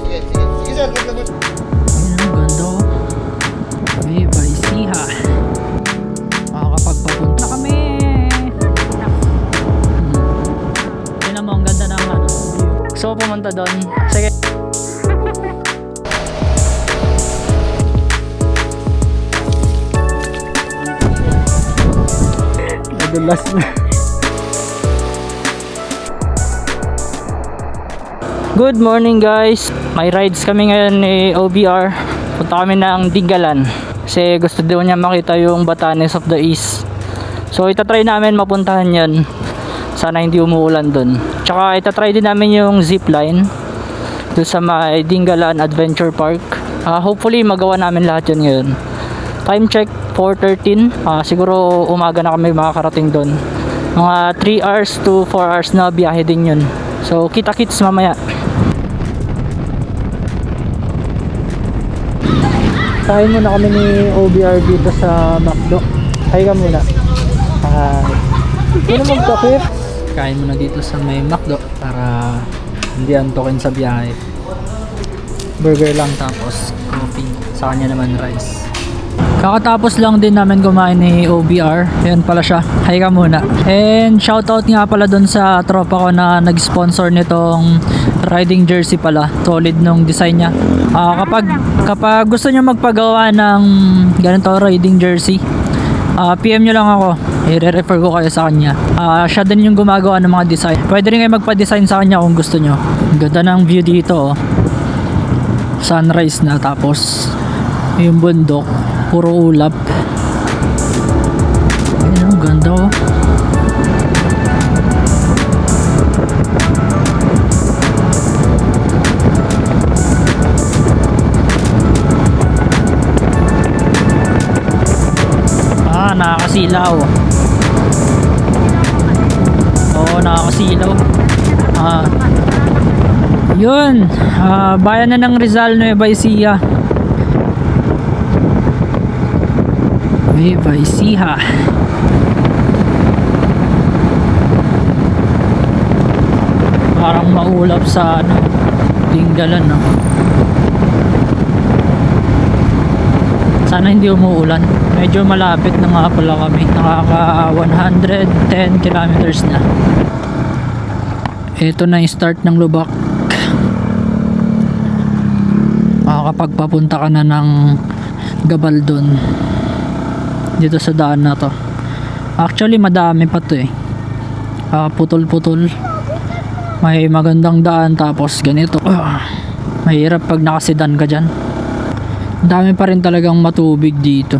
Sige, sige. Sige sir, good. Ayun ang ganda oh. May Baisiha. Makakapagpapunta kami. Tingnan mo, ang ganda ng ano. So pumunta doon. Sige. Nadulas na. Good morning guys. May rides kami ngayon ni OBR. Punta kami ng Dingalan. Kasi gusto daw niya makita yung Batanes of the East. So itatry namin mapuntahan yan. Sana hindi umuulan dun. Tsaka itatry din namin yung zipline doon sa may Dingalan Adventure Park. Hopefully magawa namin lahat yun ngayon. Time check 4:13. Siguro umaga na kami makakarating doon. Mga 3 hours to 4 hours na biyahe din yun. So kita-kits mamaya. Kain muna kami ni OBR dito sa McDo. Hay ka muna. Ano magtakip? Kain muna dito sa may McDo para hindi antokin sa biyahe. Burger lang tapos coffee. Sa kanya naman rice. Kakatapos lang din namin kumain ni OBR. Ayan pala siya. Hay ka muna. And shoutout nga pala dun sa tropa ko na nag-sponsor nitong riding jersey pala. Solid nung design niya. Kapag gusto niyo magpagawa ng ganito riding jersey, PM nyo lang ako. I-refer ko kayo sa kanya. Siya din yung gumagawa ng mga design. Pwede rin kayo magpa-design sa kanya kung gusto nyo. Ganda ng view dito oh. Sunrise na tapos yung bundok. Puro ulap. Ayun, ang ganda oh. Nakakasilaw. Oo, nakakasilaw. Yun. Bayan na ng Rizal, Nueva Ecija. Nueva Ecija. Parang maulap sa ano, Dingalan no? Sana hindi umuulan. Medyo malapit na nga pala kami. Nakaka 110 kilometers na. Ito na yung start ng Lubak. Makakapagpapunta ka na ng Gabaldon dito sa daan na to. Actually madami pa to eh. Putol-putol. May magandang daan tapos ganito. Mahirap pag nakasidan ka dyan. Dami pa rin talagang matubig dito.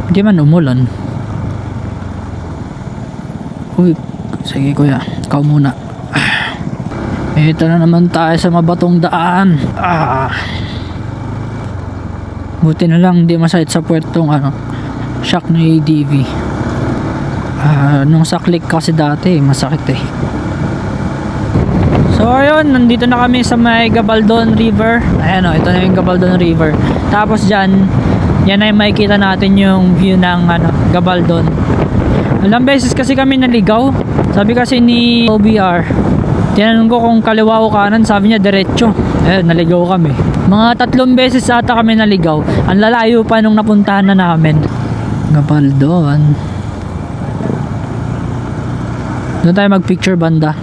Hindi man umulan. Uy, sige kuya, ikaw muna. Ito na naman tayo sa mabatong daan. Buti na lang hindi masakit sa puwertong shock na ADV. Nung saklik kasi dati masakit eh. So ayun, nandito na kami sa may Gabaldon River. Ayan o, ito na yung Gabaldon River. Tapos dyan, yan ay makikita natin yung view ng Gabaldon. Ilang beses kasi kami naligaw. Sabi kasi ni OBR, tinanong ko kung kaliwa o kanan, sabi niya diretso. Naligaw kami. Mga 3 beses ata kami naligaw. Ang lalayo pa nung napuntahan na namin. Gabaldon. Doon tayo mag picture banda.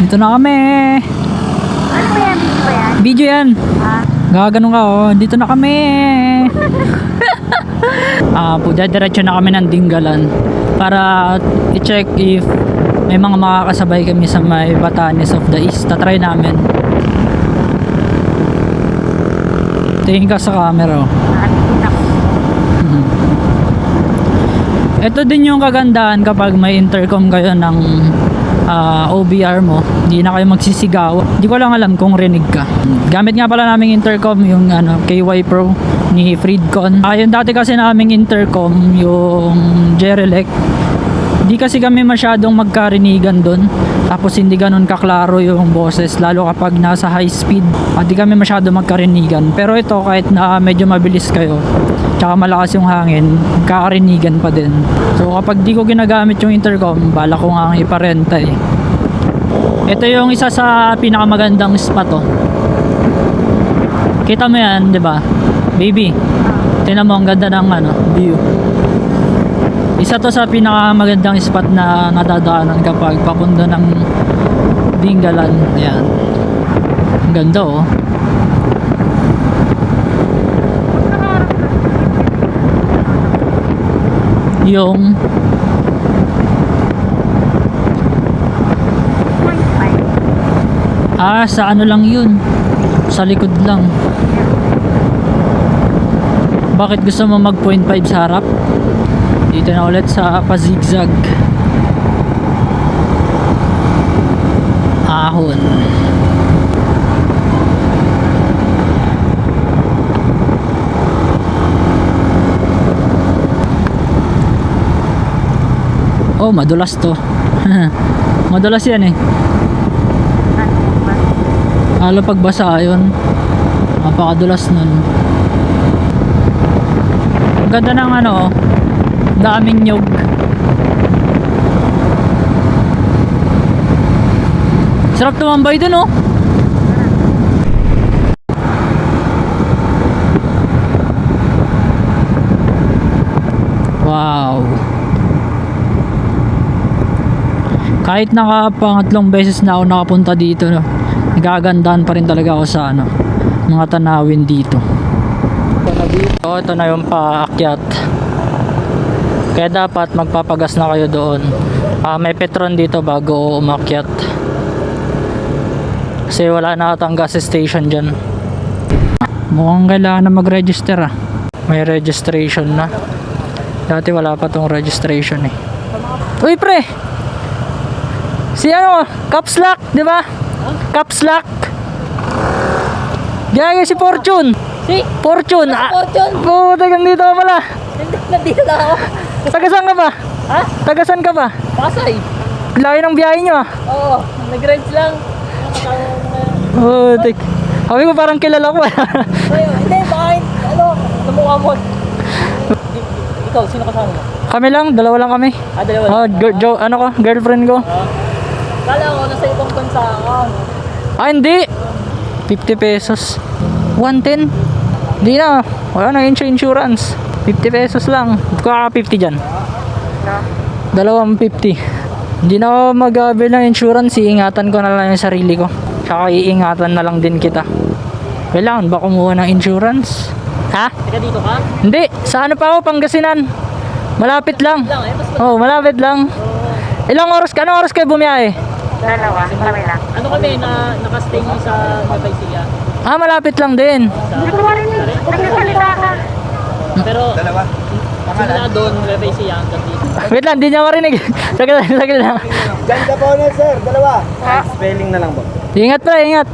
Dito na kami. Ano ba yan? Video ba yan? Video yan. Gaganon ka oh. Dito na kami. Diretso na kami ng Dingalan para i-check if may mga makakasabay kami sa may Batanes of the East. Tatry namin. Tingin ka sa camera oh. Ito din yung kagandahan kapag may intercom kayo ng OBR mo, hindi na kayo magsisigaw. Hindi ko lang alam kung rinig ka. Gamit nga pala naming intercom yung KY Pro ni Freedcon. Yung dati kasi naming intercom yung Jerelec. Hindi kasi kami masyadong magkarinigan doon. Tapos hindi ganun kaklaro yung boses lalo kapag nasa high speed. Hindi kami masyadong magkarinigan. Pero ito kahit na medyo mabilis kayo tsaka malakas yung hangin, magkakarinigan pa din. So kapag di ko ginagamit yung intercom, bala ko nga iparenta eh. Ito yung isa sa pinakamagandang spot oh. Kita mo yan, 'di ba? Baby. Tingnan mo ang ganda ng ano, view. Isa to sa pinakamagandang spot na nadadaanan kapag papunta ng Dingalan. Ayan. Ang ganda oh. Yung sa ano lang yun, sa likod lang. Bakit gusto mo mag 0.5 sa harap? Dito na ulit sa pa-zigzag ahon. Oh, madulas to. Madulas yan eh. Lalo pag basa yun, napakadulas nun. Ang ganda ng ano, daming nyug. Sarap tumambay dun oh. Wow. Kahit nakapangatlong beses na ako nakapunta dito, no, nagagandahan pa rin talaga ako sa ano, mga tanawin dito. Ito na yung paakyat. Kaya dapat magpapagas na kayo doon. May Petron dito bago umakyat. Kasi wala na atang gas station dyan. Mukhang kailangan na mag-register ah. May registration na. Dati wala pa tong registration eh. Uy pre! Si ano, Caps Lock, di ba? Caps Lock. Gaya si Fortune. Si? Fortune. Fortune? Puta kang dito ka pala. Nandito na ako. Tagasan ka ba? Ha? Tagasan ka ba? Pasay. Laki ng biyahe nyo ah. Oo, nag-rides lang. Oh, sabi ko parang kilala ko. Hindi, bakit? Ano, namukha mo. Ikaw, sino kasama mo? Kami lang, dalawa lang kami. Dalawa Oh, ano ko, girlfriend ko. Kala ko, nasa ibang bansa ako. Hindi. 50 pesos. 110. Hindi na. Wala na insurance. 50 pesos lang. Kaka 50 dyan. 250. Hindi na ako mag-avail ng insurance. Iingatan ko na lang yung sarili ko. Tsaka iingatan na lang din kita. Kailangan ba kumuha ng insurance? Ha? Teka, dito ka? Hindi. Sa ano pa ako? Pangasinan. Malapit lang. Oh, malapit lang. Ilang oras ka? Anong oras kayo bumiyahe? Dalawa, kami lang. Ano kami, nakastay sa Mabaysiya? Malapit lang din. Hindi ko marinig. Nagsasalita ka. Pero, dalawa. Simula doon, Mabaysiya hanggang dito. Wait lang, hindi niya marinig. Saglit lang. Diyan ka po na sir, dalawa. Spelling na lang po. Ingat pa, ingat.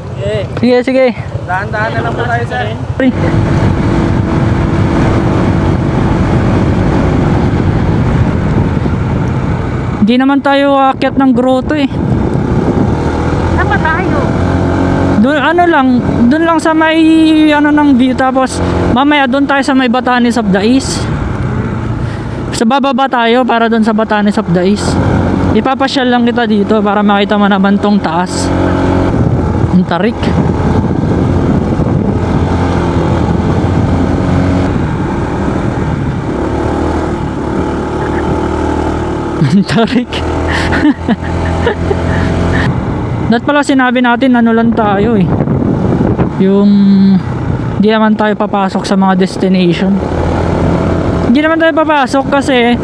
Sige. Dahan-dahan na lang po tayo sir. Hindi naman tayo aakyat ng grotto eh. Saan ba tayo? Doon lang sa may ano ng view, tapos mamaya doon tayo sa may Batanes of the East. Sa bababa tayo para doon sa Batanes of the East. Ipapasyal lang kita dito para makita mo naman tong taas. Ang tarik. Ang tarik. Dapat pala sinabi natin ano lang tayo eh. Yung hindi naman tayo papasok sa mga destination. Hindi naman tayo papasok kasi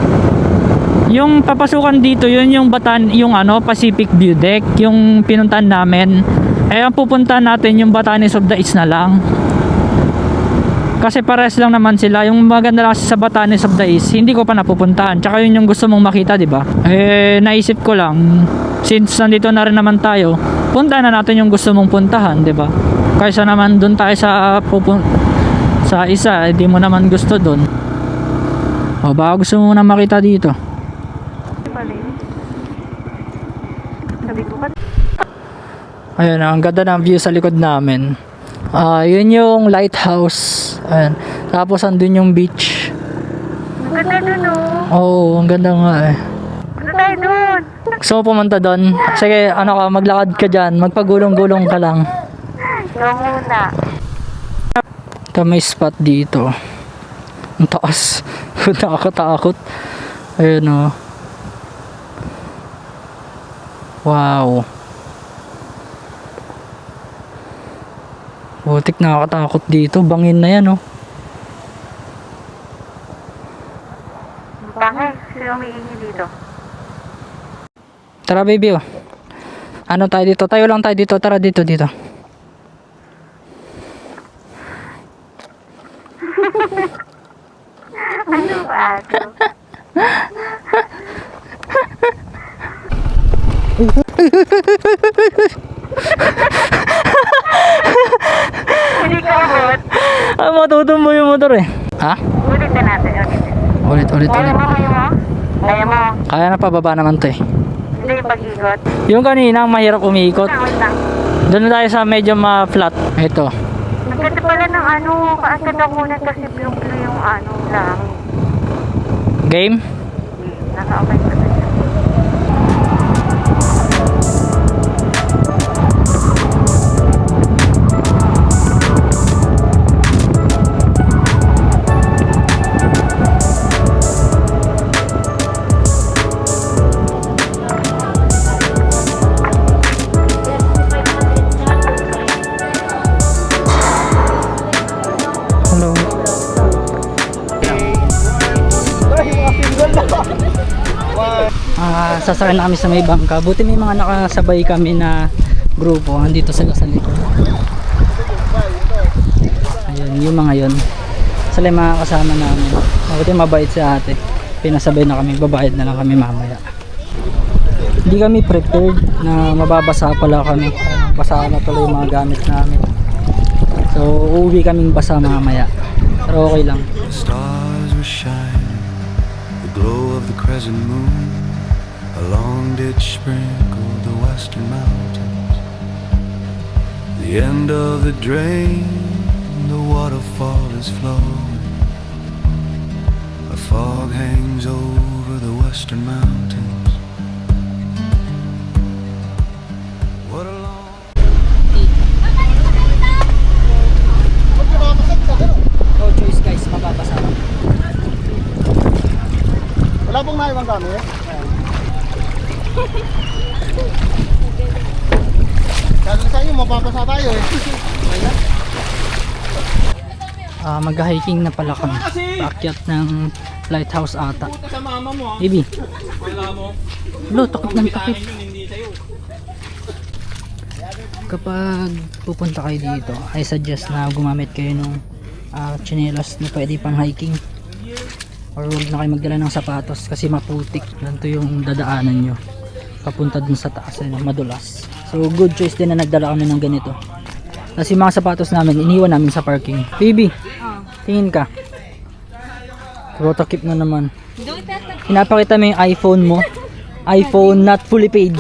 yung papasukan dito yun yung yung ano Pacific View Deck, yung pinuntahan namin. Ang pupuntahan natin yung Batanes of the East na lang. Kasi pares lang naman sila. Yung maganda lang kasi sa Batanes of the East, hindi ko pa napupuntahan. Tsaka yun yung gusto mong makita, di ba? Naisip ko lang, since nandito na rin naman tayo, puntahan na natin yung gusto mong puntahan, di ba? Kaysa naman dun tayo sa isa, hindi mo naman gusto dun. O baka gusto mo na makita dito. Ayun, ang ganda ng view sa likod namin. Yun yung lighthouse. Ayan. Tapos andun yung beach. Ang ganda dun, oh. Oo, ang ganda nga eh. Ano tayo dun? Gusto mo pumunta doon? Sige, ano ka, maglakad ka dyan. Magpagulong-gulong ka lang. Ikaw muna. Ito may spot dito. Ang taas. Nakakatakot. Ayun o. Wow. Butik, nakakatakot dito. Bangin na yan o. Bakit? Sino umiingi dito? Tara baby oh. Ano tayo dito? Tayo lang tayo dito. Tara dito. Ano ba? Hindi ka abot. Matutumbo yung motor eh. Ha? Ulit na natin. Ulit. Kaya mo? Kaya mo? Kaya na pababa naman to eh. Hindi yung pag-ikot. Yung kanina, ang mahirap umiikot. Wait lang. Doon na tayo sa medyo ma-flat. Ito. Ang ganda pala ng ano. Kaasad ako na kasi blue yung ano lang. Game? Naka-okay pa na. Hello. Sasakay na kami sa may bangka. Buti may mga nakasabay kami na grupo. Andito sila sa likod. Ayun, yung mga yun. Sila yung mga kasama namin. Buti mabait si ate. Pinasabay na kami. Babayad na lang kami mamaya. Hindi kami prepared na mababasa pala kami. Basa na tuloy yung mga gamit namin. So, uuwi kaming basa mamaya. Pero okay lang. The stars were shining, the glow of the crescent moon, a long ditch sprinkled the western mountains. The end of the drain, the waterfall is flowing. A fog hangs over the western mountains. What a long No choice guys, mababasa. Wala pong naiwang kami. Sabi sa inyo, mapapasa tayo eh. Mag-hiking na pala kami. Paakyat ng lighthouse ata. Baby. Lo, takot ng takip. Kapag pupunta kayo dito, I suggest na gumamit kayo ng tsinelas na pwede pang hiking. Or huwag na kayo magdala ng sapatos kasi maputik. Ganito yung dadaanan nyo. Papunta dun sa taas, madulas. So good choice din na nagdala kami ng ganito. Kasi mga sapatos namin, iniwan namin sa parking. Baby, tingin ka. Roto keep na naman. Pinapakita mo yung iPhone mo. iPhone not fully paid.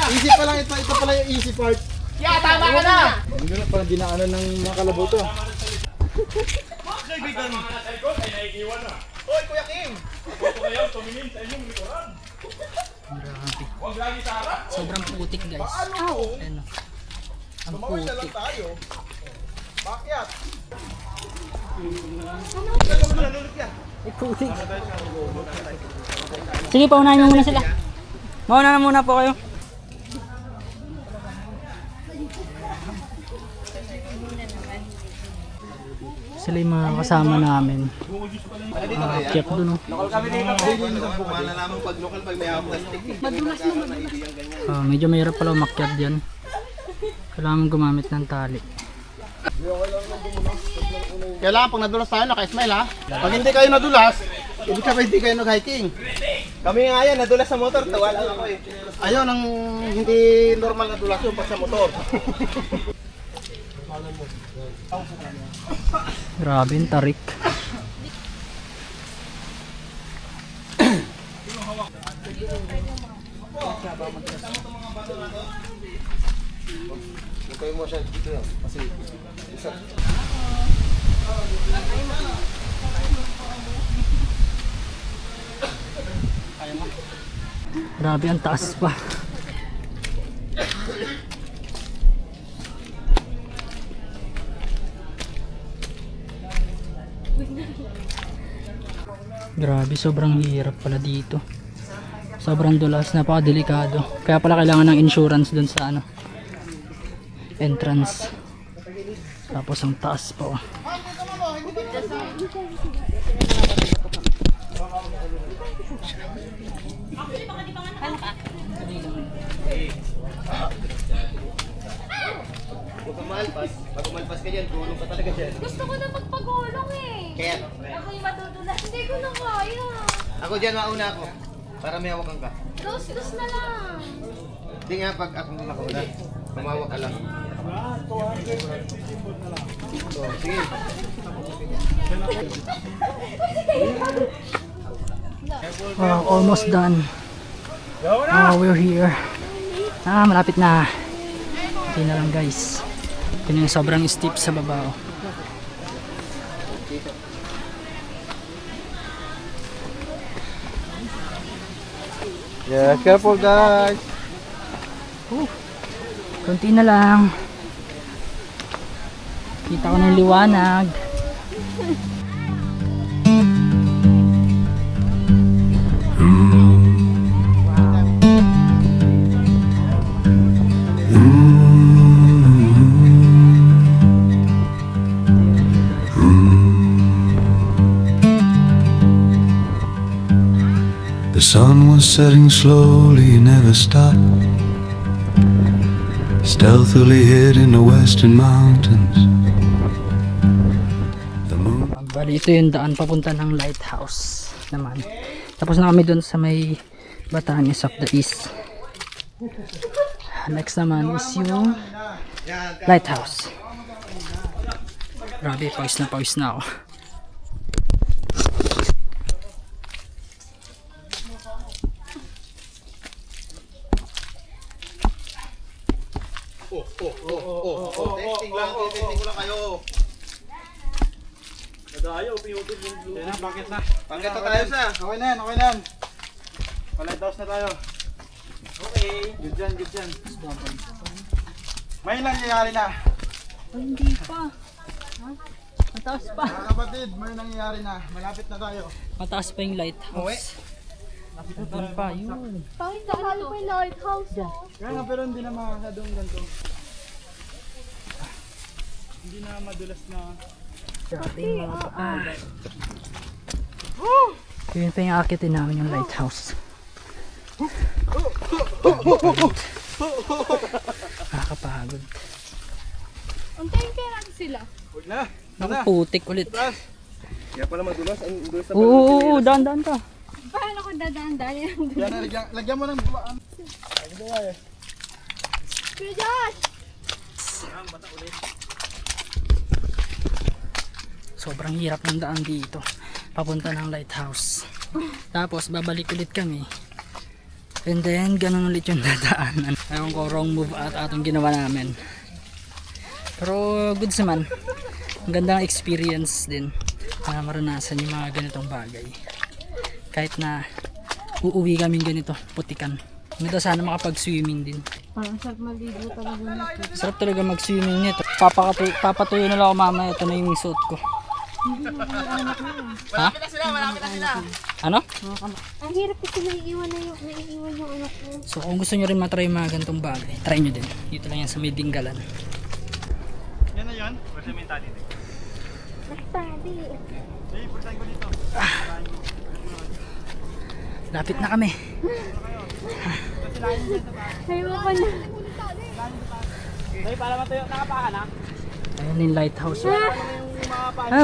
Easy pa lang ito. Ito pala yung easy part. Yeah, tama ka na! Hindi na parang dinaanan ng mga kalabaw to. Hoy, Kuya Kim! Sobrang putik guys. Ano? Ang putik. Bakyat! Putik. Sige, paunahin mo muna sila. Mauna na muna po kayo. Sila yung mga kasama namin. Akyat doon oh. Malalaman pag local pag may plastic. Medyo mahirap pala umakyat dyan. Kailangan gumamit ng tali. Kailangan pag nadulas tayo, naka-smile ha. Pag hindi kayo nadulas, ibig sabihin hindi kayo nag-hiking. Kami nga yan, nadulas sa motor, tawa lang ako eh. Ayun, ang hindi normal nadulas yung pag sa motor. Grabe yung tarik. Kayo mo siya dito yun, kasi isa. Grabe, ang taas pa. Grabe, sobrang hirap pala dito. Sobrang dulas, napakadelikado. Kaya pala kailangan ng insurance dun sa ano, entrance. Tapos ang taas pa. Oh. Pag umalpas ka dyan, tulong ka talaga dyan. Gusto ko na magpagulong eh. Kaya, Ako'y madudulas. Hindi ko na kaya. ako dyan mauna ako. Para may hawakan ka. Dos na lang. Hindi nga pag ako makauna. Kumawak ka lang. So, sige. Wow, almost done. We're here. Malapit na. Okay na lang guys. Ito yung sobrang steep sa baba. Oh. Yeah, careful guys. Kunti na lang. Kita ko ng liwanag. The sun was setting slowly, never stopped. Stealthily hid in the western mountains. The moon. Bali, ito yung daan papunta ng lighthouse naman. Tapos na kami dun sa may Batanes of the East. Next naman is yung lighthouse. Grabe, pawis na ako. Testing lang, testing ko lang kayo. Pangkat na tayo sa. Okay na yan, okay na yan. Palighthouse na tayo. Okay. Good dyan, good dyan. May nangyayari na. Hindi pa. Mataas pa. Mga kapatid, may nangyayari na. Malapit na tayo. Mataas pa yung lighthouse. Doon pa, yun. Pangit na halo pa yung lighthouse. Kaya nga, pero hindi na makakadong ganito. Hindi na madulas na. Yun pa yung akitin namin yung lighthouse. Nakakapagod. Untayin kaya natin sila. Huwag na. Nakuputik ulit. Kaya pala madulas. Ang dulas na Oo, daan ka. Paano ko dadaan-daan yan? Yan na, lagyan mo ng buwaan. Kuya Josh! Sobrang hirap ng daan dito. Papunta ng lighthouse. Tapos babalik ulit kami. And then ganun ulit yung dadaanan. Ewan ko, wrong move at atong ginawa namin. Pero good naman. Ang gandang experience din na maranasan yung mga ganitong bagay. Kahit na uuwi kaming ganito, putikan. Ganda sana makapag-swimming din. Parang sarap maligo talaga nito. Sarap talaga mag-swimming nito. Papatuyo na lang ako mamaya. Ito na yung suit ko. Ha? Malapit na sila. Ano? Ang hirap kasi naiiwan yung anak ko. So kung gusto nyo rin matry yung mga ganitong bagay, try nyo din. Dito lang yan sa may Dinggalan. Yan na yun. Pwede mo yung tali din. Nagtali. Hey, pagkain ko dito. Lapit na kami. Ayaw ko na. Hey, para matuyo, nakapahan ha? Ayan yung lighthouse.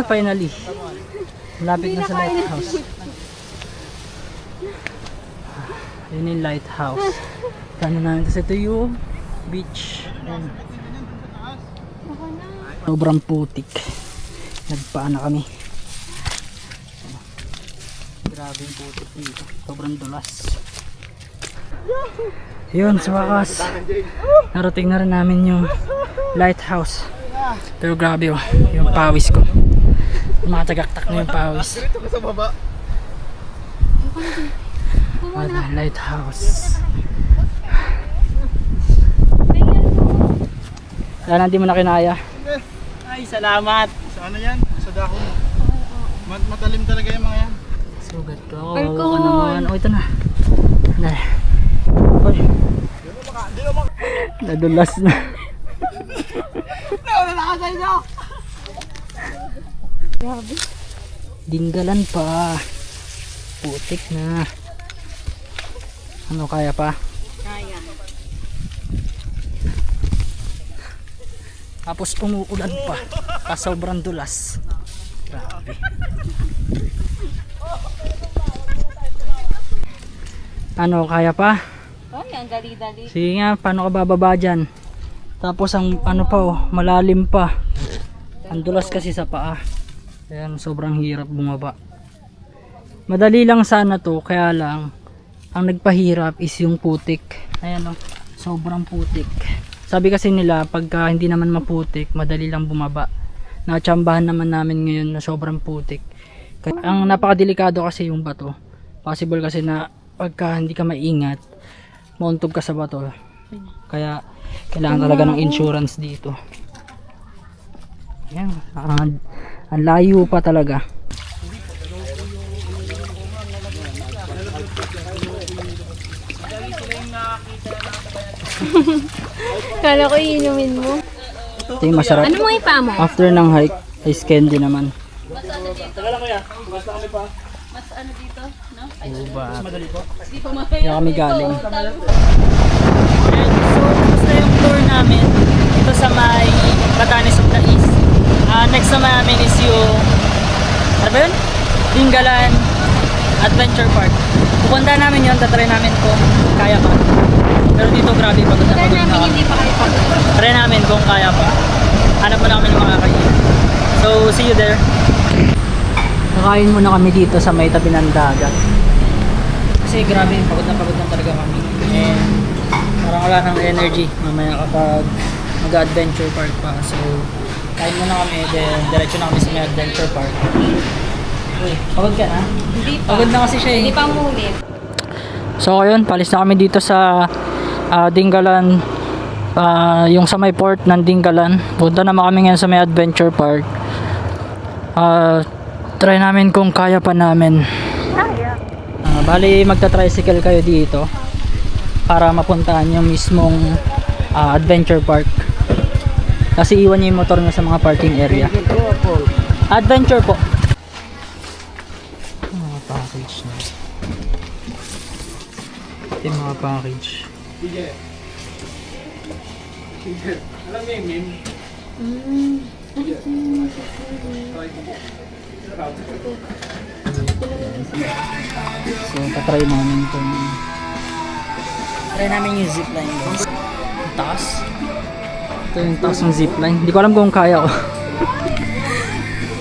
Finally. Lapit na sa lighthouse. Ayan yung lighthouse. Kano namin. Tapos ito yung beach. Ayan. Sobrang putik. Nagpaan na kami. Grabe yung putik dito. Sobrang dulas. Yun, sa wakas. Narating na rin namin yung lighthouse. Pero grabe oh, yung pawis ko. Mga tagaktak na yung pawis. Dito ka sa baba. Lighthouse. Wala, hindi mo na kinaya. Ay, salamat. Sa ano yan? Sa dahon. Matalim talaga yung mga yan. Sugat ko. Alcohol. Naman. Oh, ito na. Nay. Oy. Nadulas na. Dinggalan pa. Putik na. Ano, kaya pa? Kaya. Tapos umuulan pa. Sobrang dulas. Grabe. Ano, kaya pa? Ay, ang dali-dali. Sige nga, paano ka bababa dyan? Tapos ang ano pa oh, malalim pa. Ang dulas kasi sa paa. Ayan, sobrang hirap bumaba. Madali lang sana to, kaya lang ang nagpahirap is yung putik. Ayan oh, sobrang putik. Sabi kasi nila, pagka hindi naman maputik, madali lang bumaba. Natsambahan naman namin ngayon na sobrang putik. Ang napakadelikado kasi yung bato. Possible kasi na pagka hindi ka maingat, mauntog ka sa bato. Kaya kailangan talaga ng insurance dito. Ayan, ang layo pa talaga. Kala ko iinumin mo. Ito yung masarap. Ano mo ipa mo? After ng hike, ice candy naman. Mas ano dito, no? Ay, Madali po. di pa Kaya kami galing. So, gusto yung tour namin ito sa may Batanes of the East. Next naman namin is yung ano ba yun? Dinggalan Adventure Park. Pupunta namin yun, tatry namin kung kaya pa. Pero dito grabe, pagod na pagod na. Hindi pa kayo pa. Try namin kung kaya pa. Hanap mo na kami ng mga kakainin. So, see you there. Nakain muna kami dito sa may tabi ng dagat. Kasi grabe, pagod na talaga kami. And parang wala nang energy mamaya kapag mag-adventure park pa. So, kain muna kami, then diretso na kami sa may adventure park. Uy, pagod ka na? Hindi pa. Pagod na kasi siya eh. Hindi pa mulit. So ayun, palis na kami dito sa Dinggalan, yung sa may port ng Dinggalan. Punta naman kami ngayon sa may adventure park. Try namin kung kaya pa namin. Bali magta-tricycle kayo dito para mapuntahan yung mismong adventure park. Kasi iwan niyo yung motor niyo sa mga parking area. Adventure po. Mga package na. Ito yung mga package. So, patry namin itong try namin yung zipline guys. Ang taas. Ito yung taas ng zipline. Hindi ko alam kung kaya ko.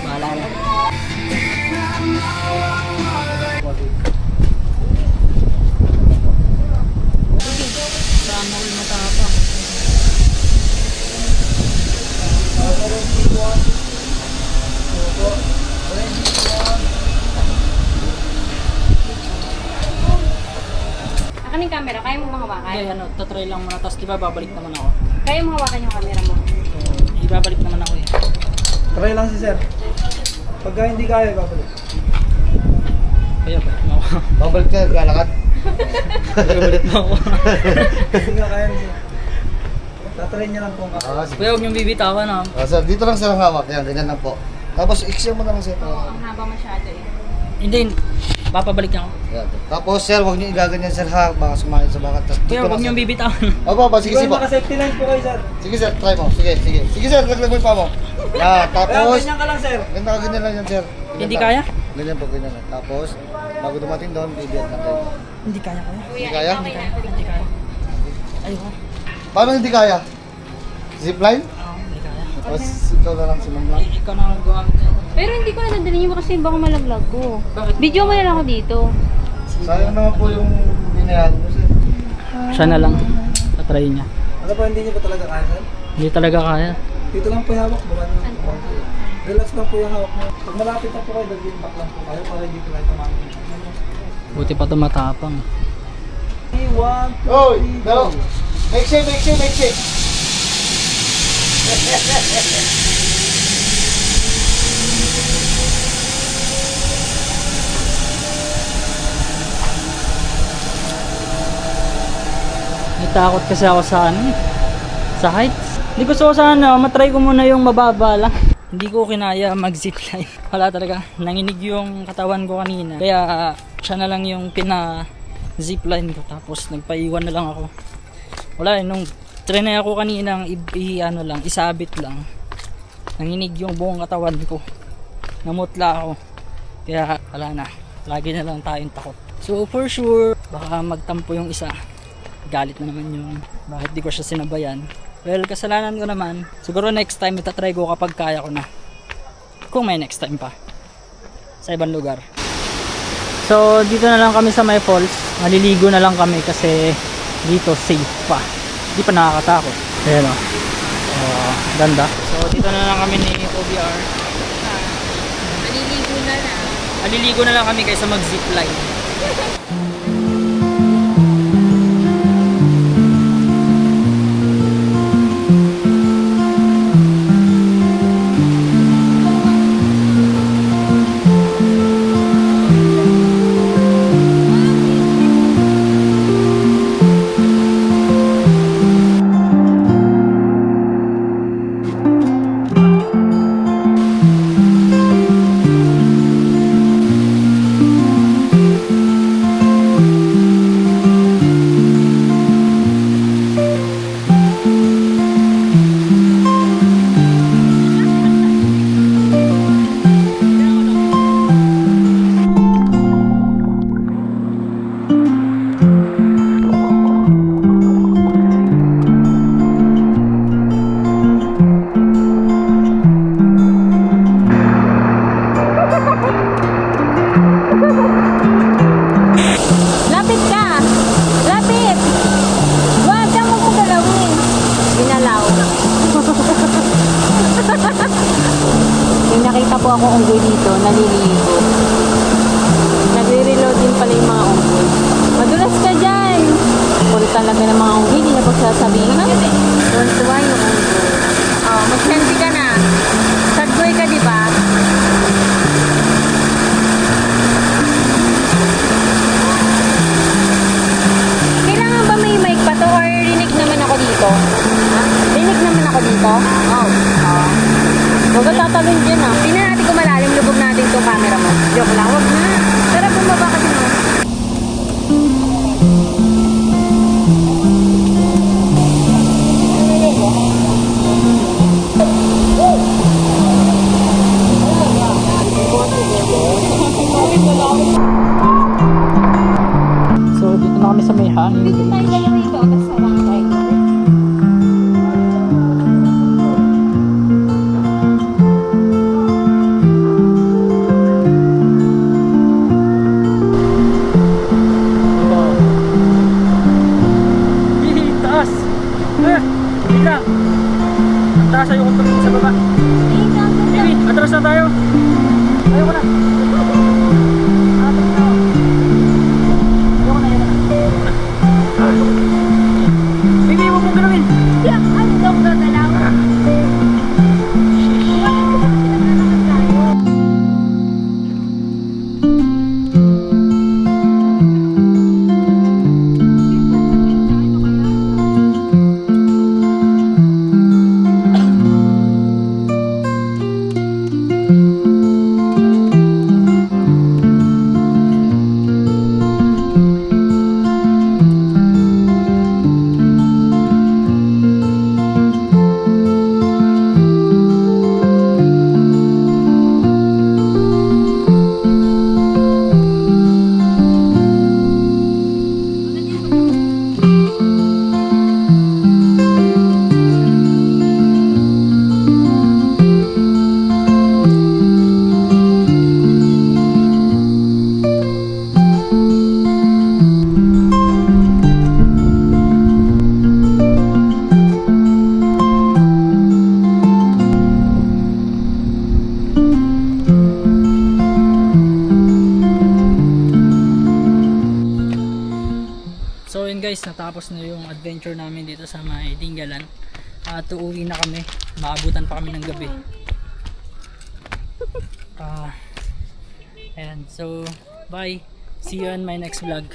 Bahala na. Saan mo yung matapa? Akan yung camera, kaya mo mahawakan? Ay, ano, tatry lang muna. Tapos diba babalik naman ako. Kaya mo hawakan yung camera mo? Ibabalik naman ako eh. Try lang si sir. Pagka hindi kaya, babalik. Kaya ba? Ako. Babalik ka, lalakad. Ibabalik mo ako. Hindi nga kaya ni sir. Tatry niya lang kung kaya. Kuya, huwag niyong bibitawan ha. Sir, dito lang silang hawak. Yan, ganyan lang po. Tapos, iksir mo na lang sir. Ang haba masyado eh. Hindi, papabalik niya ako. Yan. Tapos, sir, huwag niyo igaganyan sir ha. Baka sumakit sa bakat. Tapos, Kuya, dito huwag lang, niyong sir. bibitawan. Opo, sige, sige po. Naka-safety line po kayo sir. Sige sir, try mo. Sige, sige. Sige sir, laglag mo yung pa mo. Yan, Kaya tapos, ganyan ka lang sir. ganyan lang yan sir. Ganyan Hindi lang. kaya? Ganyan po, ganyan lang. Tapos, bago dumating doon, bibiyat na kayo. Hindi kaya kuya. Hindi kaya? Hindi kaya. Ayoko. Paano hindi kaya? Zipline? Oo, hindi kaya. Tapos, ikaw na lang si Ma'am Lang. Ikaw na lang gumamit yan. Pero hindi ko na dadalhin mo kasi baka malaglag ko. Bakit? Video mo na lang ako dito. Sayang naman po yung binayaran mo sir. Siya na lang. Tatry niya. Ano pa, hindi niyo ba talaga kaya sir? Hindi talaga kaya. Dito lang po yung hawak. Baka niyo. Relax lang po yung hawak mo. Pag malapit na po kayo, daging back lang po kayo para hindi po kayo tumangin. Buti pa tumatapang. Oy, no. Make shape. Natakot kasi ako sa sa heights. Hindi gusto ko sana, matry ko muna yung mababa lang. Hindi ko kinaya mag-zipline. Wala talaga, nanginig yung katawan ko kanina. Kaya siya na lang yung pina-zipline ko. Tapos nagpaiwan na lang ako. Wala nung trinay ako kanina, isabit lang. Nanginig yung buong katawan ko. Namutla ako. Kaya wala na, lagi na lang tayong takot. So for sure, baka magtampo yung isa. Galit na naman yung bakit di ko siya sinabayan. Well, kasalanan ko naman. Siguro next time itatry ko kapag kaya ko na. Kung may next time pa. Sa ibang lugar. So, dito na lang kami sa may falls. Maliligo na lang kami kasi dito safe pa. Hindi pa nakakatakot. Ayan o. Ganda. So, dito na lang kami ni OBR. Maliligo na lang kami kaysa mag-zipline. Lapit ka! Lapit! Huwag kang magpagalawin. Binalaw. May nakita po ako unggoy dito, naliligo. Nagre-reload din pala yung mga unggoy. Madulas ka dyan! Puro talaga ng mga unggoy, hindi na pagsasabihin. Tuwan-tuwa yung unggoy. Oh, mag-selfie ka na. Sadgoy ka, di ba? Kailangan ba may mic pa to or rinig naman ako dito? Ha? Rinig naman ako dito? Oo. Huwag ka tatalon dyan ah. Tingnan natin kung malalim, lubog natin itong camera mo. Joke lang, huwag na. Tara, bumaba ka din mo. So, dito na kami sa may hangin. Dito tayo dalawa ito, tapos sarang tayo. Taas! Bigla! Ang taas ayoko tumingin sa baba. Baby, atras na tayo. Ayoko na. Atras na ako. Ayoko na. Baby, huwag mong galawin. Ano daw gagalaw? natapos na yung adventure namin dito sa may Dingalan. At uuwi na kami. Maabutan pa kami ng gabi. Ayan. So, bye. See you on my next vlog.